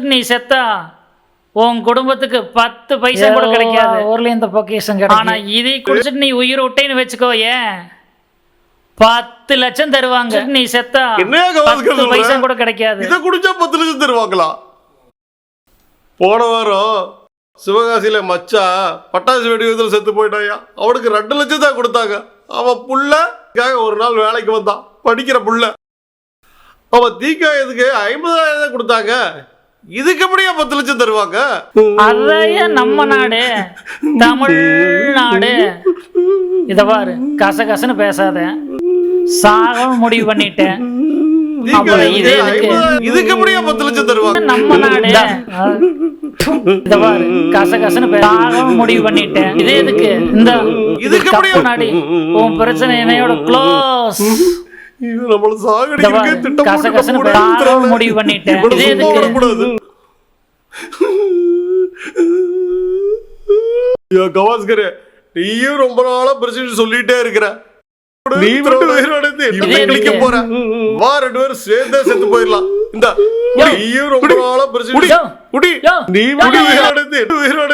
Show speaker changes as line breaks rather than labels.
குடிச்சிட்டு நீ செத்தா உன் குடும்பத்துக்கு 10 பைசா கூட கிடைக்காது.
ஊர்ல இந்த பொக்கிஷம் கிடைக்கும்.
ஆனா இதை குடிச்சிட்டு நீ உயிர் விட்டேன்னு வச்சுக்கோ, ஏன் 10 லட்சம் தருவாங்க. நீ செத்தா 10 பைசா கூட கிடைக்காது.
இதை குடிச்சா 10 லட்சம் தருவாங்களா? போன வாரம் சிவகாசியில மச்சா பட்டாசு வெடி விபத்தில் செத்து போயிட்டாயா. அவனுக்கு 2 லட்சம் தான் கொடுத்தாங்க. அவன் புள்ளக்காக ஒரு நாள் வேலைக்கு வந்தான், படிக்கிற புள்ள. அவன் தீக்காயத்துக்கு 50,000 தான் கொடுத்தாங்க. இதுக்கு எப்படியா 10 லட்சம் தருவாங்க?
அதைய நம்ம நாடு தமிழ்நாடு. இத பாரு, கசகசன்னு பேசாத, சாக முடிவு பண்ணிட்டேன்.
இதுக்கு எப்படியா 10 லட்சம் தருவாங்க?
நம்ம நாடு. இத பாரு, கசகசன்னு சாக முடிவு பண்ணிட்டேன். இதே எதுக்கு? இந்த
இதுக்கு எப்படியா
நாடு உன் பிரச்சனை என்னையோட க்ளோஸ்.
நம்மள சாகடிக்க திட்டம்
கசகசன்னு சாக முடிவு பண்ணிட்டேன். இதே எதுக்கு?
கவாஸ்கர், நீயும் ரொம்ப நாளா பிரச்சனை சொல்லிட்டே இருக்கிற. நீ மட்டும் உயிரோட கிளிக்க போற. வா, 2 பேரும் சேர்ந்தே செத்து போயிடலாம். இந்த நீயும் ரொம்ப நாளா பிரச்சனை நீ மட்டும் உயிரோட